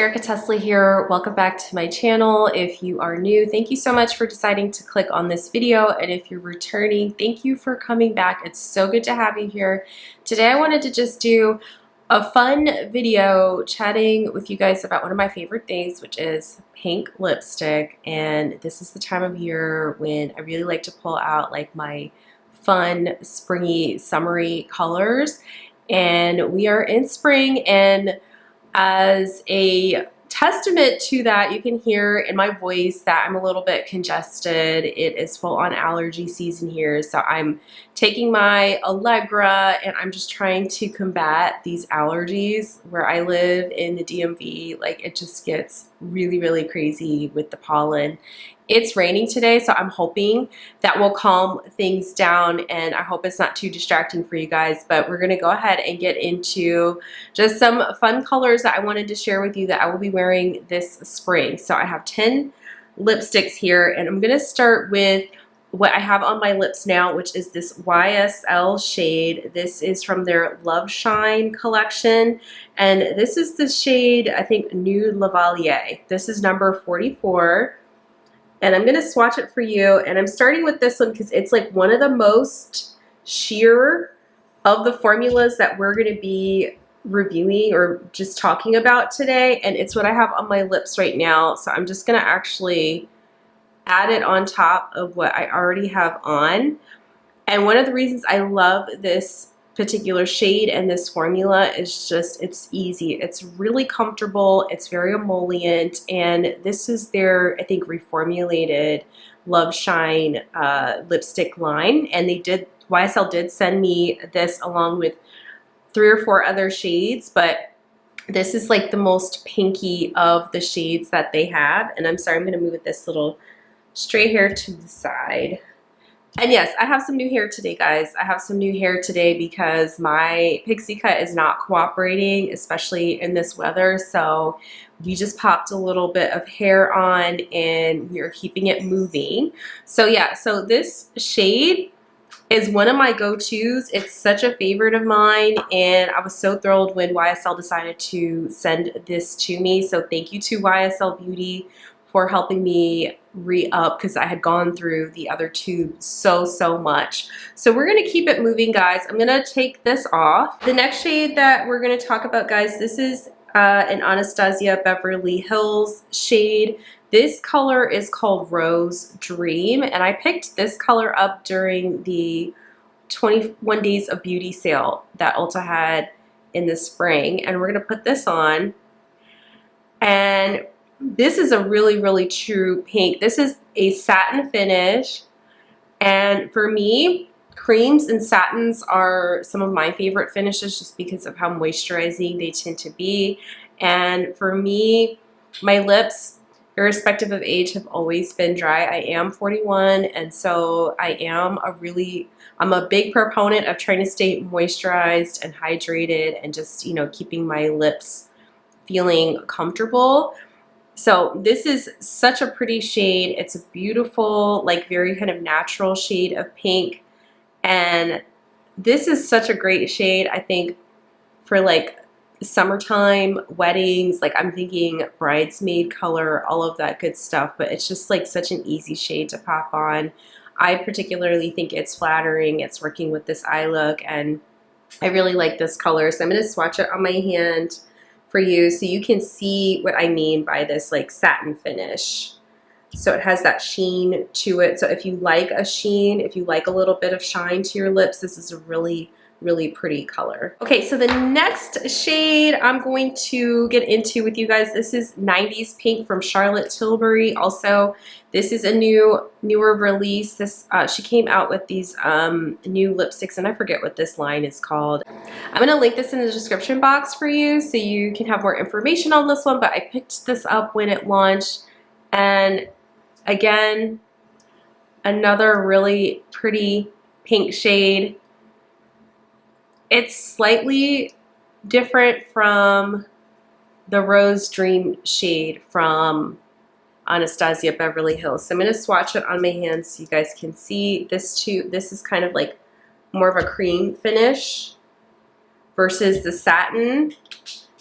Erika Tesla here. Welcome back to my channel. If you are new, thank you so much for deciding to click on this video. And if you're returning, thank you for coming back. It's so good to have you here. Today I wanted to just do a fun video chatting with you guys about one of my favorite things, which is pink lipstick. And this is the time of year when I really like to pull out like my fun, springy, summery colors. And we are in spring, and as a testament to that, you can hear in my voice that I'm a little bit congested. It is full on allergy season here, so I'm taking my Allegra and I'm just trying to combat these allergies. Where I live in the DMV, like it just gets really, really crazy with the pollen. It's raining today, so I'm hoping that will calm things down, and I hope it's not too distracting for you guys. But we're gonna go ahead and get into just some fun colors that I wanted to share with you that I will be wearing this spring. So I have 10 lipsticks here, and I'm gonna start with what I have on my lips now, which is this YSL shade. This is from their Loveshine collection, and this is the shade, I think, Nude Lavalliere. This is number 44. And I'm going to swatch it for you, and I'm starting with this one because it's like one of the most sheer of the formulas that we're going to be reviewing or just talking about today, and it's what I have on my lips right now. So I'm just going to actually add it on top of what I already have on. And one of the reasons I love this particular shade and this formula is just, it's easy. It's really comfortable. It's very emollient. And this is their, I think, reformulated Loveshine lipstick line. And they did, YSL did send me this along with 3 or 4 other shades, but this is like the most pinky of the shades that they have. And I'm sorry, I'm going to move it this little straight hair to the side. And yes, I have some new hair today, guys. I have some new hair today because my pixie cut is not cooperating, especially in this weather. So we just popped a little bit of hair on and we are keeping it moving. So yeah, so this shade is one of my go-tos. It's such a favorite of mine, and I was so thrilled when YSL decided to send this to me. So thank you to YSL Beauty for helping me re-up, because I had gone through the other tube so much. So we're gonna keep it moving, guys. I'm gonna take this off. The next shade that we're gonna talk about, guys, this is an Anastasia Beverly Hills shade. This color is called Rose Dream, and I picked this color up during the 21 Days of Beauty sale that Ulta had in the spring. And we're gonna put this on, and this is a really, really true pink. This is a satin finish, and for me, creams and satins are some of my favorite finishes just because of how moisturizing they tend to be. And for me, my lips, irrespective of age, have always been dry. I am 41, and so I'm a big proponent of trying to stay moisturized and hydrated and just, you know, keeping my lips feeling comfortable. So this is such a pretty shade. It's a beautiful, like very kind of natural shade of pink. And this is such a great shade, I think, for like summertime weddings. Like I'm thinking bridesmaid color, all of that good stuff. But it's just like such an easy shade to pop on. I particularly think it's flattering. It's working with this eye look, and I really like this color. So I'm going to swatch it on my hand for you so you can see what I mean by this like satin finish. So it has that sheen to it. So if you like a sheen, if you like a little bit of shine to your lips, this is a really, really pretty color. Okay, so the next shade I'm going to get into with you guys, this is 90s Pink from Charlotte Tilbury. Also, this is a newer release. This she came out with these new lipsticks, and I forget what this line is called. I'm gonna link this in the description box for you so you can have more information on this one, but I picked this up when it launched, and again, another really pretty pink shade. It's slightly different from the Rose Dream shade from Anastasia Beverly Hills. So I'm going to swatch it on my hands so you guys can see this too. This is kind of like more of a cream finish versus the satin.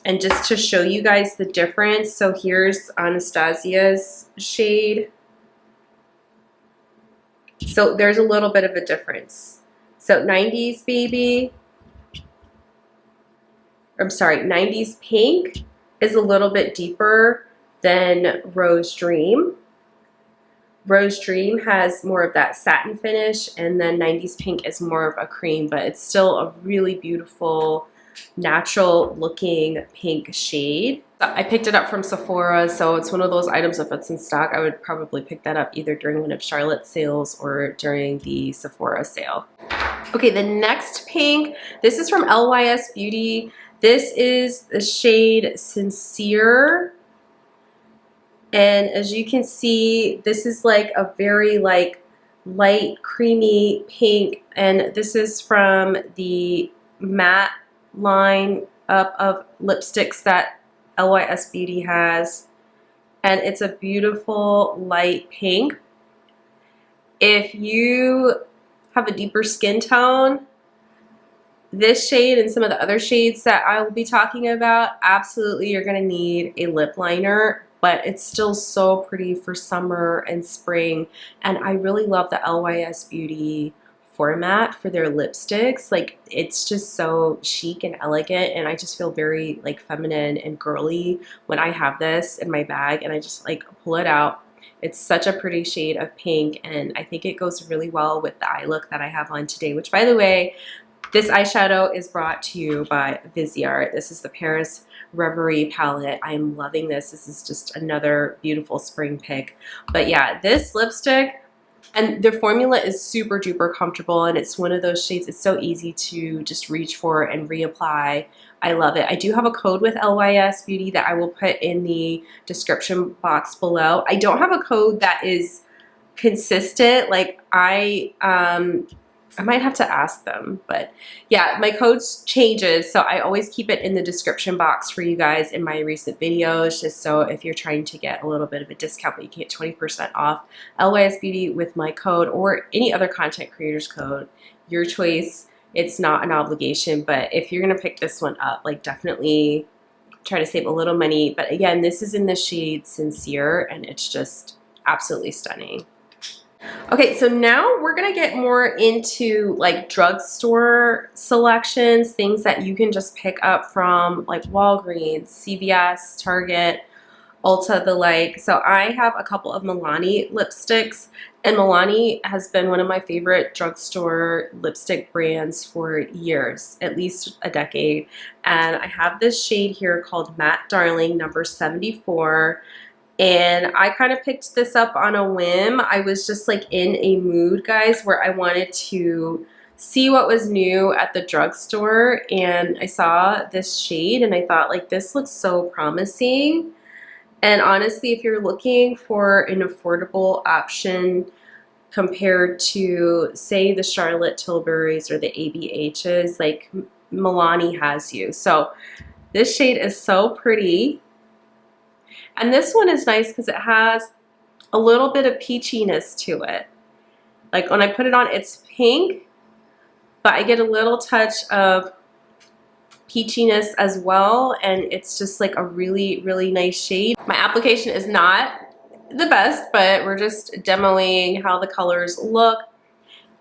And just to show you guys the difference, so here's Anastasia's shade. So there's a little bit of a difference. So 90s baby, I'm sorry, 90s pink is a little bit deeper than Rose Dream. Rose Dream has more of that satin finish, and then 90s pink is more of a cream, but it's still a really beautiful, natural looking pink shade. I picked it up from Sephora, so it's one of those items, if it's in stock, I would probably pick that up either during one of Charlotte's sales or during the Sephora sale. Okay, the next pink, this is from LYS Beauty. This is the shade Sincere. And as you can see, this is like a very like light creamy pink, and this is from the matte line up of lipsticks that LYS Beauty has, and it's a beautiful light pink. If you have a deeper skin tone, this shade and some of the other shades that I will be talking about, absolutely you're going to need a lip liner, but it's still so pretty for summer and spring. And I really love the LYS Beauty format for their lipsticks. Like, it's just so chic and elegant, and I just feel very like feminine and girly when I have this in my bag and I just like pull it out. It's such a pretty shade of pink, and I think it goes really well with the eye look that I have on today, which, by the way, this eyeshadow is brought to you by Viseart. This is the Paris Reverie palette. I am loving this. This is just another beautiful spring pick. But yeah, this lipstick, and the formula is super duper comfortable, and it's one of those shades, it's so easy to just reach for and reapply. I love it. I do have a code with LYS Beauty that I will put in the description box below. I don't have a code that is consistent. Like, I might have to ask them, but yeah, my code changes, so I always keep it in the description box for you guys in my recent videos, just so if you're trying to get a little bit of a discount, but you can get 20% off LYS Beauty with my code or any other content creator's code, your choice. It's not an obligation, but if you're gonna pick this one up, like, definitely try to save a little money. But again, this is in the shade Sincere, and it's just absolutely stunning. Okay, so now we're gonna get more into like drugstore selections, things that you can just pick up from like Walgreens, CVS, Target, Ulta, the like. So I have a couple of Milani lipsticks, and Milani has been one of my favorite drugstore lipstick brands for years, at least a decade. And I have this shade here called Matte Darling number 74. And I kind of picked this up on a whim. I was just like in a mood, guys, where I wanted to see what was new at the drugstore, and I saw this shade and I thought, like, this looks so promising. And honestly, if you're looking for an affordable option compared to, say, the Charlotte Tilburys or the ABHs, like, Milani has you. So this shade is so pretty. And this one is nice because it has a little bit of peachiness to it. Like, when I put it on, it's pink, but I get a little touch of peachiness as well, and it's just like a really, really nice shade. My application is not the best, but we're just demoing how the colors look.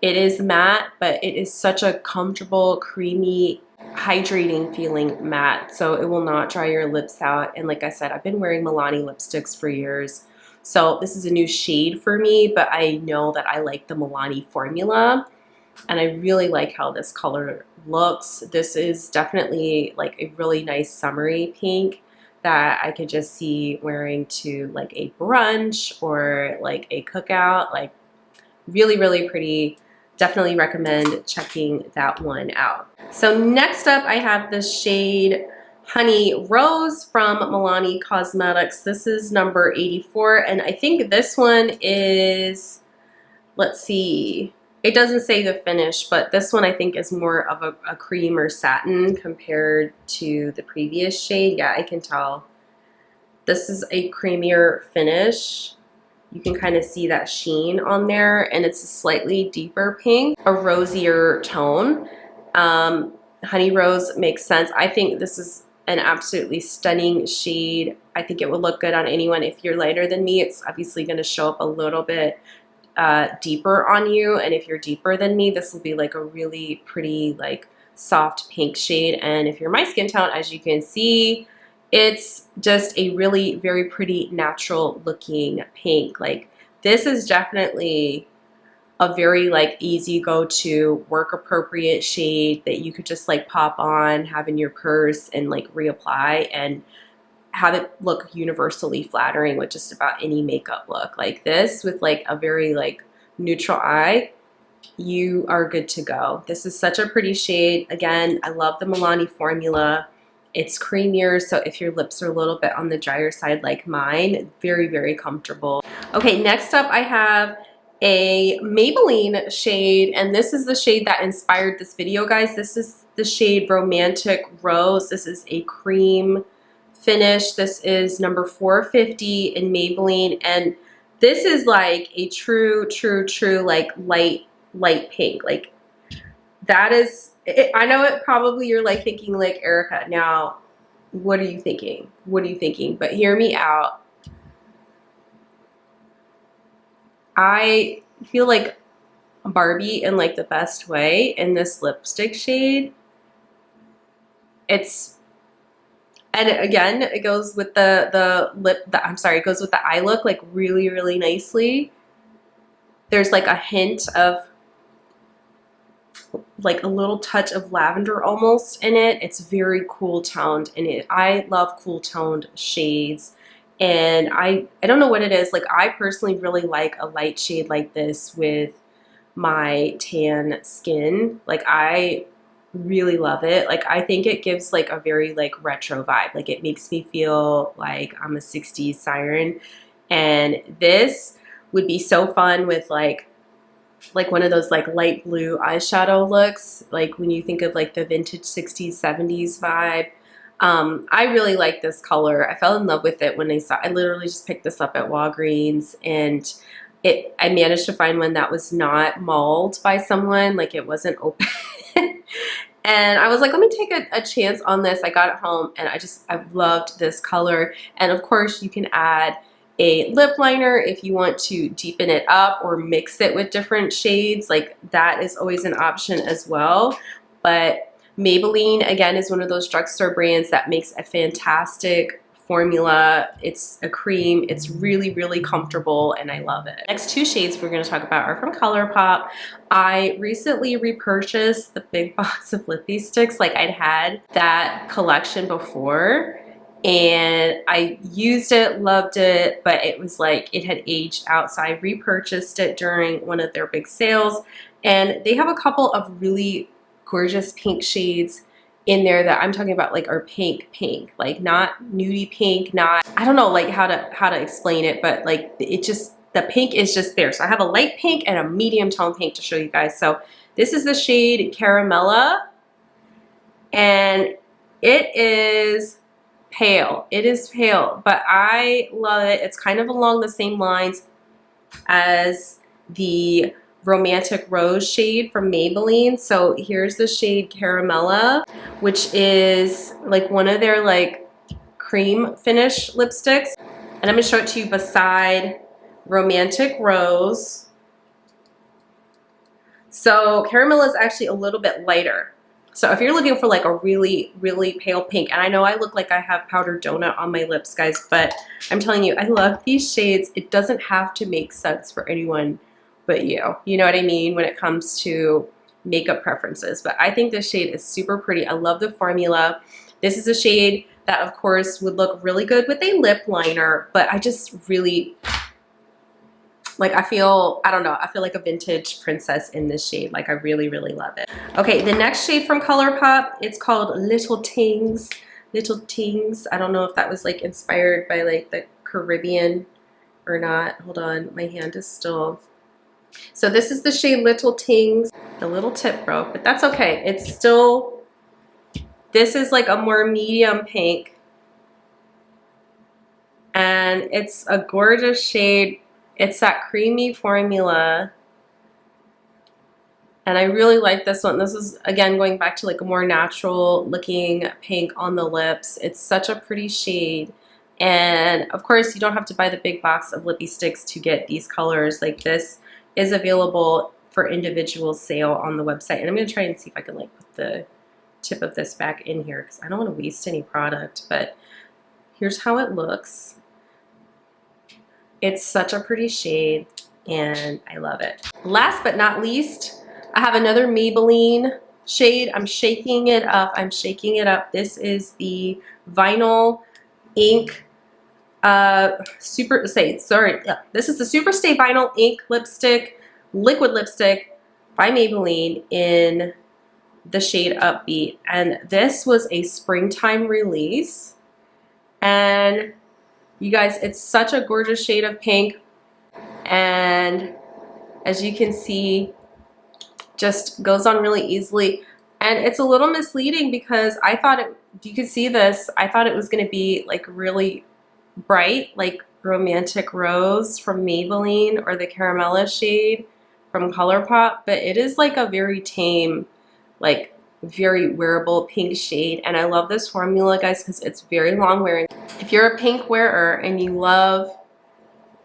It is matte, but it is such a comfortable, creamy, hydrating feeling matte, so it will not dry your lips out. And like I said, I've been wearing Milani lipsticks for years, so this is a new shade for me, but I know that I like the Milani formula, and I really like how this color looks. This is definitely like a really nice summery pink that I could just see wearing to like a brunch or like a cookout. Like, really, really pretty. Definitely recommend checking that one out. So next up, I have the shade Honey Rose from Nomad Cosmetics. This is number 84, and I think this one is, let's see, it doesn't say the finish, but this one I think is more of a cream or satin compared to the previous shade. Yeah, I can tell. This is a creamier finish. You can kind of see that sheen on there, and it's a slightly deeper pink, a rosier tone. Honey Rose makes sense. I think this is an absolutely stunning shade. I think it would look good on anyone. If you're lighter than me, it's obviously going to show up a little bit deeper on you, and if you're deeper than me, this will be like a really pretty like soft pink shade. And if you're my skin tone, as you can see, it's just a really very pretty natural looking pink. Like this is definitely a very like easy go-to work appropriate shade that you could just like pop on, have in your purse, and like reapply and have it look universally flattering with just about any makeup look. Like this with like a very like neutral eye, you are good to go. This is such a pretty shade. Again, I love the Milani formula. It's creamier, so if your lips are a little bit on the drier side like mine, very, very comfortable. Okay, next up I have a Maybelline shade, and this is the shade that inspired this video, guys. This is the shade Romantic Rose. This is a cream finish. This is number 450 in Maybelline, and this is like a true like light pink. Like that is it. I know it probably you're like thinking like, Erika, now what are you thinking? What are you thinking? But hear me out. I feel like Barbie in like the best way in this lipstick shade. It's, and again, it goes with the lip, I'm sorry, it goes with the eye look like really, really nicely. There's like a hint of like a little touch of lavender almost in it. It's very cool toned, and I love cool toned shades. And I don't know what it is. Like I personally really like a light shade like this with my tan skin. Like I really love it. Like I think it gives like a very like retro vibe. Like it makes me feel like I'm a 60s siren. And this would be so fun with like one of those like light blue eyeshadow looks, like when you think of like the vintage 60s 70s vibe. I really like this color. I fell in love with it when I literally just picked this up at Walgreens, and I managed to find one that was not mauled by someone, like it wasn't open. And I was like, let me take a chance on this. I got it home and I loved this color. And of course you can add a lip liner if you want to deepen it up or mix it with different shades. Like that is always an option as well. But Maybelline, again, is one of those drugstore brands that makes a fantastic formula. It's a cream. It's really, really comfortable, and I love it. Next two shades we're going to talk about are from Colourpop. I recently repurchased the big box of lippie sticks. Like I'd had that collection before, and I used it, loved it, but it was like it had aged out, so I repurchased it during one of their big sales. And they have a couple of really gorgeous pink shades in there that I'm talking about, like are pink, like not nudie pink, not, I don't know like how to explain it, but like it just, the pink is just there. So I have a light pink and a medium tone pink to show you guys. So this is the shade Caramella, and it is pale. It is pale, but I love it. It's kind of along the same lines as the Romantic Rose shade from Maybelline. So here's the shade Caramella, which is like one of their like cream finish lipsticks. And I'm gonna show it to you beside Romantic Rose. So Caramella is actually a little bit lighter. So if you're looking for like a really, really pale pink, and I know I look like I have powdered donut on my lips, guys, but I'm telling you, I love these shades. It doesn't have to make sense for anyone but you. You know what I mean when it comes to makeup preferences. But I think this shade is super pretty. I love the formula. This is a shade that, of course, would look really good with a lip liner, but I just really, like I feel like a vintage princess in this shade. Like I really, really love it. Okay, the next shade from Colourpop, it's called Little Tings. Little Tings. I don't know if that was like inspired by like the Caribbean or not. Hold on, my hand is still. So this is the shade Little Tings. The little tip broke, but that's okay. It's still, this is like a more medium pink. And it's a gorgeous shade. It's that creamy formula. And I really like this one. This is, again, going back to like a more natural looking pink on the lips. It's such a pretty shade. And of course, you don't have to buy the big box of lippy sticks to get these colors. Like this is available for individual sale on the website. And I'm going to try and see if I can like put the tip of this back in here because I don't want to waste any product. But here's how it looks. It's such a pretty shade and I love it. Last but not least, I have another Maybelline shade. I'm shaking it up. I'm shaking it up. This is the Vinyl Ink This is the Super Stay Vinyl Ink Lipstick, Liquid Lipstick by Maybelline in the shade Upbeat. And this was a springtime release. And you guys, it's such a gorgeous shade of pink. And as you can see, just goes on really easily. And it's a little misleading because I thought it, you could see this, I thought it was going to be like really bright, like Romantic Rose from Maybelline or the Caramella shade from Colourpop, but it is like a very tame, like very wearable pink shade. And I love this formula, guys, because it's very long wearing. If you're a pink wearer and you love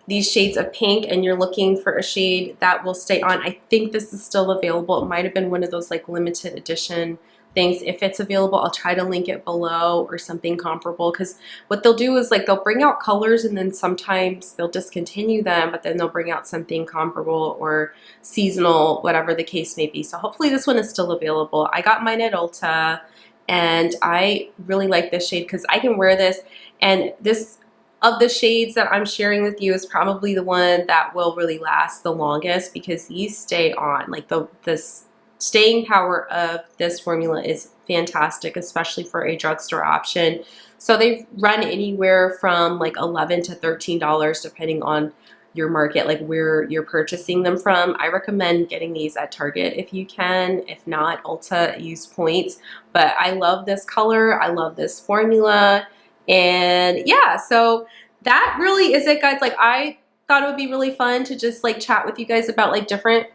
these shades of pink and you're looking for a shade that will stay on, I think this is still available. It might have been one of those like limited edition things. If it's available, I'll try to link it below or something comparable, because what they'll do is like they'll bring out colors and then sometimes they'll discontinue them, but then they'll bring out something comparable or seasonal, whatever the case may be. So hopefully this one is still available. I got mine at Ulta and I really like this shade because I can wear this, and this of the shades that I'm sharing with you is probably the one that will really last the longest because these stay on. Like the staying power of this formula is fantastic, especially for a drugstore option. So they run anywhere from like $11 to $13 depending on your market, like where you're purchasing them from. I recommend getting these at Target if you can. If not, Ulta, use points. But I love this color. I love this formula. And yeah, so that really is it, guys. Like I thought it would be really fun to just like chat with you guys about like different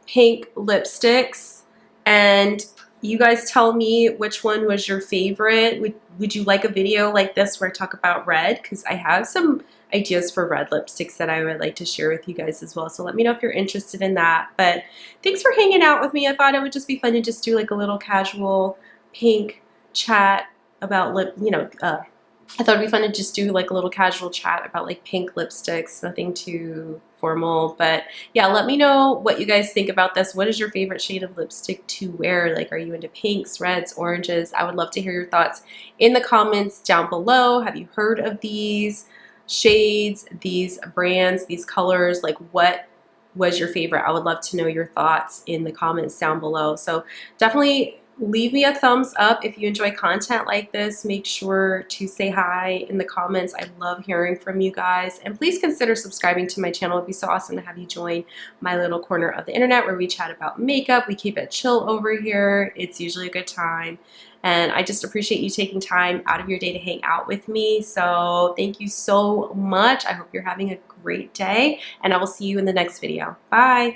pink lipsticks, and you guys tell me which one was your favorite. Would you like a video like this where I talk about red? Because I have some ideas for red lipsticks that I would like to share with you guys as well. So let me know if you're interested in that. But thanks for hanging out with me. I thought it would just be fun to just do like a little casual pink chat about I thought it'd be fun to just do like a little casual chat about like pink lipsticks, nothing too formal. But yeah, let me know what you guys think about this. What is your favorite shade of lipstick to wear? Like, are you into pinks, reds, oranges? I would love to hear your thoughts in the comments down below. Have you heard of these shades, these brands, these colors? Like, what was your favorite? I would love to know your thoughts in the comments down below. So definitely leave me a thumbs up if you enjoy content like this. Make sure to say hi in the comments. I love hearing from you guys. And please consider subscribing to my channel. It'd be so awesome to have you join my little corner of the internet where we chat about makeup. We keep it chill over here. It's usually a good time. And I just appreciate you taking time out of your day to hang out with me. So thank you so much. I hope you're having a great day, and I will see you in the next video. Bye.